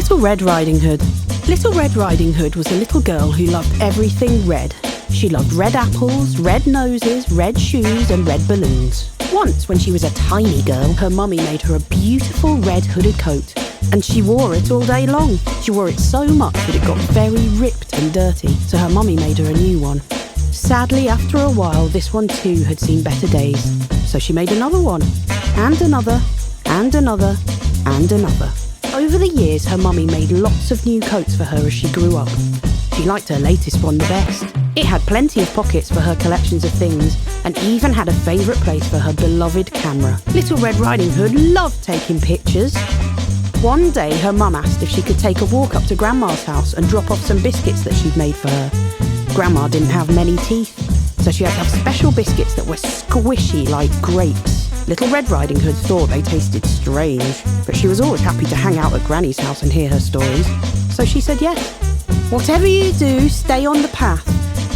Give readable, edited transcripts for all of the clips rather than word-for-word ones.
Little Red Riding Hood. Little Red Riding Hood was a little girl who loved everything red. She loved red apples, red noses, red shoes and red balloons. Once, when she was a tiny girl, her mummy made her a beautiful red hooded coat, and she wore it all day long. She wore it so much that it got very ripped and dirty, so her mummy made her a new one. Sadly, after a while, this one too had seen better days, so she made another one, and another, and another, and another. Over the years, her mummy made lots of new coats for her as she grew up. She liked her latest one the best. It had plenty of pockets for her collections of things, and even had a favourite place for her beloved camera. Little Red Riding Hood loved taking pictures. One day, her mum asked if she could take a walk up to Grandma's house and drop off some biscuits that she'd made for her. Grandma didn't have many teeth, so she had to have special biscuits that were squishy like grapes. Little Red Riding Hood thought they tasted strange, but she was always happy to hang out at Granny's house and hear her stories, so she said yes. Whatever you do, stay on the path.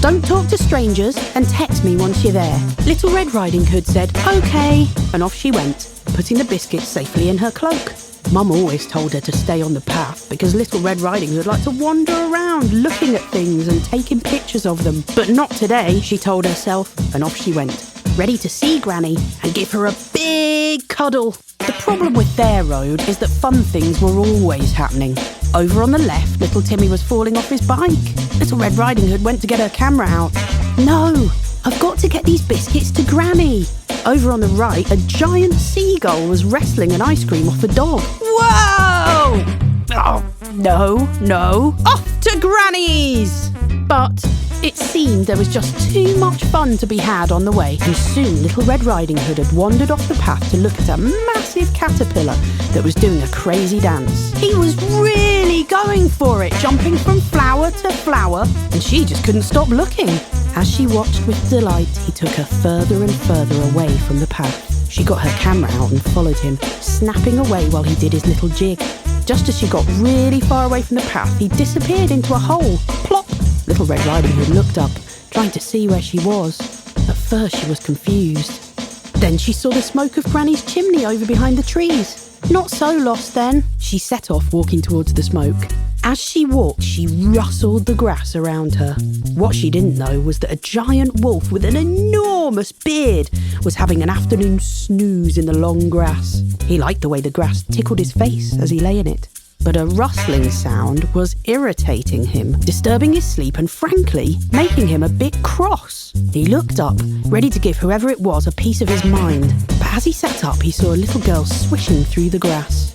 Don't talk to strangers and text me once you're there. Little Red Riding Hood said, OK, and off she went, putting the biscuits safely in her cloak. Mum always told her to stay on the path because Little Red Riding Hood liked to wander around looking at things and taking pictures of them. But not today, she told herself, and off she went, ready to see Granny and give her a big cuddle. The problem with their road is that fun things were always happening. Over on the left, little Timmy was falling off his bike. Little Red Riding Hood went to get her camera out. No, I've got to get these biscuits to Granny. Over on the right, a giant seagull was wrestling an ice cream off a dog. Whoa! Oh, no. Off to Granny's! But it seemed there was just too much fun to be had on the way, and soon Little Red Riding Hood had wandered off the path to look at a massive caterpillar that was doing a crazy dance. He was really going for it, jumping from flower to flower, and she just couldn't stop looking. As she watched with delight, he took her further and further away from the path. She got her camera out and followed him, snapping away while he did his little jig. Just as she got really far away from the path, he disappeared into a hole. Plop! Little Red Riding Hood looked up, trying to see where she was. At first she was confused. Then she saw the smoke of Granny's chimney over behind the trees. Not so lost then. She set off walking towards the smoke. As she walked, she rustled the grass around her. What she didn't know was that a giant wolf with an enormous beard was having an afternoon snooze in the long grass. He liked the way the grass tickled his face as he lay in it. But a rustling sound was irritating him, disturbing his sleep and, frankly, making him a bit cross. He looked up, ready to give whoever it was a piece of his mind. But as he sat up, he saw a little girl swishing through the grass.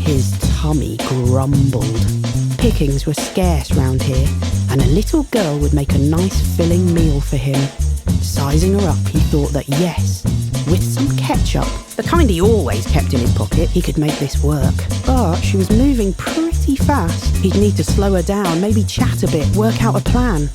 His tummy grumbled. Pickings were scarce round here, and a little girl would make a nice filling meal for him. Sizing her up, he thought that yes, with some ketchup, the kind he always kept in his pocket, he could make this work. But she was moving pretty fast. He'd need to slow her down, maybe chat a bit, work out a plan.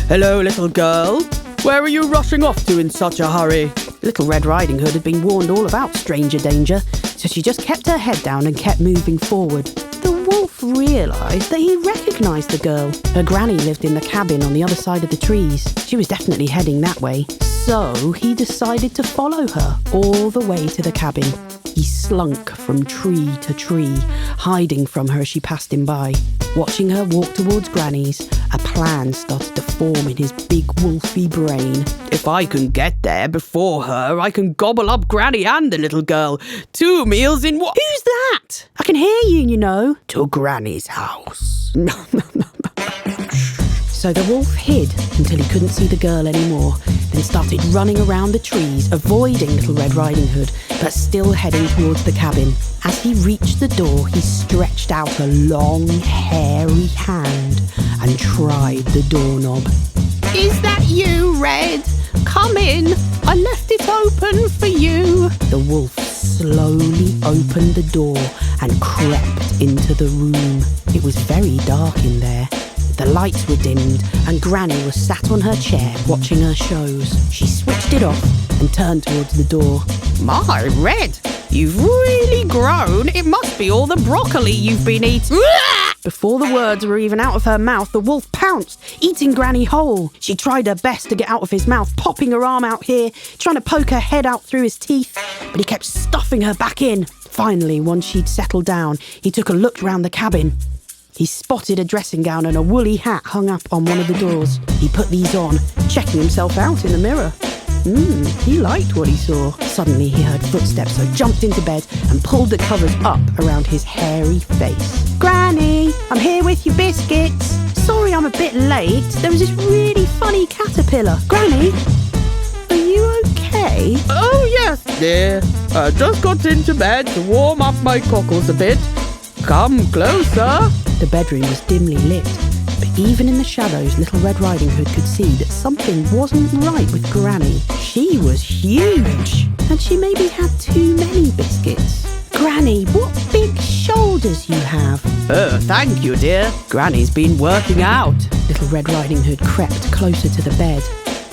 Hello, little girl. Where are you rushing off to in such a hurry? Little Red Riding Hood had been warned all about stranger danger, so she just kept her head down and kept moving forward. The wolf realised that he recognised the girl. Her granny lived in the cabin on the other side of the trees. She was definitely heading that way. So he decided to follow her all the way to the cabin. He slunk from tree to tree, hiding from her as she passed him by. Watching her walk towards Granny's, a plan started to form in his big wolfy brain. If I can get there before her, I can gobble up Granny and the little girl. 2 meals in one. Who's that? I can hear you know. To Granny's house. So the wolf hid until he couldn't see the girl anymore, then started running around the trees, avoiding Little Red Riding Hood, but still heading towards the cabin. As he reached the door, he stretched out a long, hairy hand and tried the doorknob. Is that you, Red? Come in. I left it open for you. The wolf slowly opened the door and crept into the room. It was very dark in there. The lights were dimmed and Granny was sat on her chair watching her shows. She switched it off and turned towards the door. My, Red, you've really grown. It must be all the broccoli you've been eating. Before the words were even out of her mouth, the wolf pounced, eating Granny whole. She tried her best to get out of his mouth, popping her arm out here, trying to poke her head out through his teeth, but he kept stuffing her back in. Finally, once she'd settled down, he took a look round the cabin. He spotted a dressing gown and a woolly hat hung up on one of the doors. He put these on, checking himself out in the mirror. He liked what he saw. Suddenly he heard footsteps, so jumped into bed and pulled the covers up around his hairy face. Granny, I'm here with your biscuits. Sorry I'm a bit late. There was this really funny caterpillar. Granny, are you okay? Oh, yes, dear. I just got into bed to warm up my cockles a bit. Come closer. The bedroom was dimly lit, but even in the shadows, Little Red Riding Hood could see that something wasn't right with Granny. She was huge, and she maybe had too many biscuits. Granny, what big shoulders you have. Oh, thank you, dear. Granny's been working out. Little Red Riding Hood crept closer to the bed.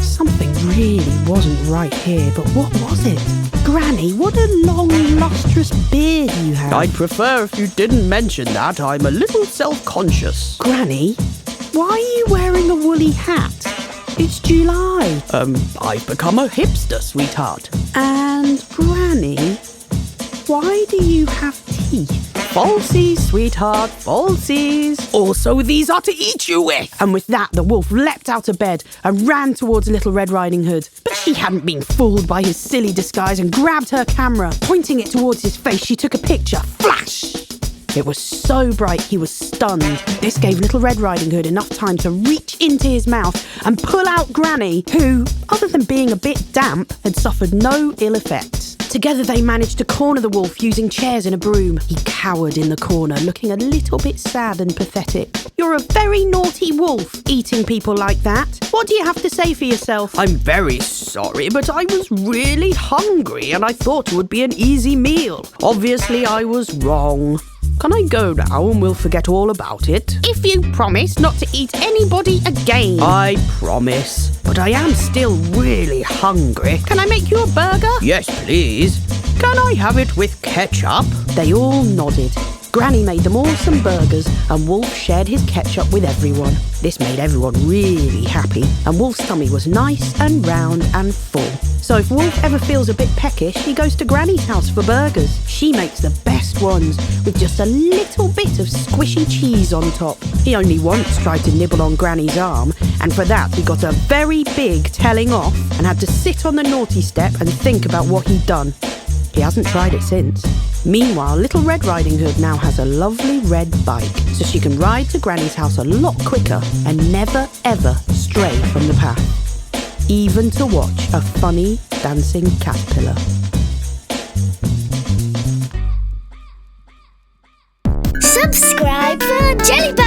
Something really wasn't right here, but what was it? Granny, what a long, lustrous beard you have. I'd prefer if you didn't mention that. I'm a little self-conscious. Granny, why are you wearing a woolly hat? It's July. I've become a hipster, sweetheart. And Granny, why do you have teeth? Falsies, sweetheart, falsies. Also, these are to eat you with. And with that, the wolf leapt out of bed and ran towards Little Red Riding Hood. But she hadn't been fooled by his silly disguise and grabbed her camera. Pointing it towards his face, she took a picture. Flash! It was so bright he was stunned. This gave Little Red Riding Hood enough time to reach into his mouth and pull out Granny, who, other than being a bit damp, had suffered no ill effects. Together they managed to corner the wolf using chairs and a broom. He cowered in the corner, looking a little bit sad and pathetic. You're a very naughty wolf, eating people like that. What do you have to say for yourself? I'm very sorry, but I was really hungry and I thought it would be an easy meal. Obviously, I was wrong. Can I go now and we'll forget all about it? If you promise not to eat anybody again. I promise. But I am still really hungry. Can I make you a burger? Yes, please. Can I have it with ketchup? They all nodded. Granny made them all some burgers and Wolf shared his ketchup with everyone. This made everyone really happy and Wolf's tummy was nice and round and full. So if Wolf ever feels a bit peckish, he goes to Granny's house for burgers. She makes the best ones with just a little bit of squishy cheese on top. He only once tried to nibble on Granny's arm, and for that he got a very big telling off and had to sit on the naughty step and think about what he'd done. He hasn't tried it since. Meanwhile, Little Red Riding Hood now has a lovely red bike, so she can ride to Granny's house a lot quicker and never ever stray from the path. Even to watch a funny dancing caterpillar. Subscribe for JellyBug.